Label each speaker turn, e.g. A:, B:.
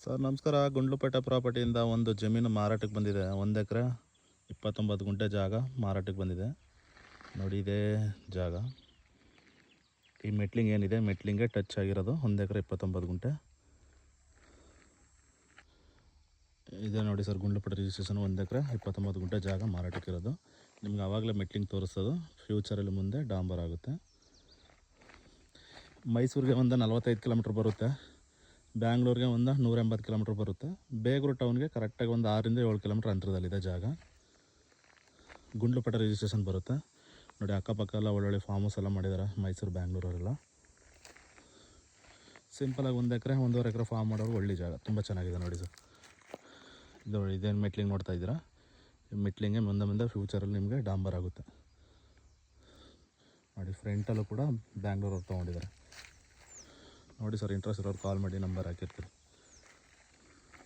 A: Sir ನಮಸ್ಕಾರ. ಗುಂಡ್ಲುಪೇಟೆ ಪ್ರಾಪರ್ಟಿಯಿಂದ ಒಂದು ಜಮೀನು ಮಾರಾಟಕ್ಕೆ ಬಂದಿದೆ. 1 ಎಕರೆ 29 ಗುಂಟೆ ಜಾಗ ಮಾರಾಟಕ್ಕೆ ಬಂದಿದೆ. ನೋಡಿ ಇದೇ ಜಾಗ. ಈ ಮೆಟ್ಲಿಂಗ್ ಏನಿದೆ ಮೆಟ್ಲಿಂಗೆ ಟಚ್ ಆಗಿರೋದು. 1 ಎಕರೆ 29 ಗುಂಟೆ ಇದೆ ನೋಡಿ ಸರ್. ಗುಂಡ್ಲುಪೇಟೆ ರಿಜಿಸ್ಟ್ರೇಷನ್ 1 ಎಕರೆ 29 ಗುಂಟೆ ಜಾಗ ಮಾರಾಟಕ್ಕೆ ಇರೋದು. ನಿಮ್ಗೆ ಆವಾಗಲೇ ಮೆಟ್ಲಿಂಗ್ ತೋರಿಸೋದು. ಫ್ಯೂಚರಲ್ಲಿ ಮುಂದೆ ಡಾಂಬರ್ ಆಗುತ್ತೆ. ಮೈಸೂರಿಗೆ ಒಂದು 45 ಕಿಲೋಮೀಟ್ರ್ ಬರುತ್ತೆ. ಬ್ಯಾಂಗ್ಳೂರಿಗೆ ಒಂದು 180 ಕಿಲೋಮೀಟ್ರ್ ಬರುತ್ತೆ. ಬೇಗೂರು ಟೌನ್ಗೆ ಕರೆಕ್ಟಾಗಿ ಒಂದು 6ರಿಂದ 7 ಕಿಲೋಮೀಟ್ರ್ ಅಂತರದಲ್ಲಿದೆ ಜಾಗ. ಗುಂಡ್ಲುಪೇಟೆ ರಿಜಿಸ್ಟ್ರೇಷನ್ ಬರುತ್ತೆ ನೋಡಿ. ಅಕ್ಕಪಕ್ಕ ಎಲ್ಲ ಒಳ್ಳೊಳ್ಳೆ ಫಾರ್ಮ್ ಹೌಸ್ ಎಲ್ಲ ಮಾಡಿದ್ದಾರೆ ಮೈಸೂರು ಬ್ಯಾಂಗ್ಳೂರವರೆಲ್ಲ. ಸಿಂಪಲಾಗಿ 1 ಎಕರೆ 1.5 ಎಕರೆ ಫಾರ್ಮ್ ಮಾಡೋರು ಒಳ್ಳೆ ಜಾಗ, ತುಂಬ ಚೆನ್ನಾಗಿದೆ ನೋಡಿ ಸರ್. ಇದು ಇದೇನು ಮೆಟ್ಲಿಂಗ್ ನೋಡ್ತಾ ಇದ್ದೀರಾ, ಮೆಟ್ಲಿಂಗೆ ಮುಂದೆ ಫ್ಯೂಚರಲ್ಲಿ ನಿಮಗೆ ಡಾಂಬರ್ ಆಗುತ್ತೆ ನೋಡಿ. ಫ್ರಂಟಲ್ಲೂ ಕೂಡ ಬ್ಯಾಂಗ್ಳೂರವ್ರು ತೊಗೊಂಡಿದ್ದಾರೆ ನೋಡಿ ಸರ್. ಇಂಟ್ರೆಸ್ಟ್ ಇರೋರು ಕಾಲ್ ಮಾಡಿ, ನಂಬರ್ ಹಾಕಿರ್ತೀರಿ.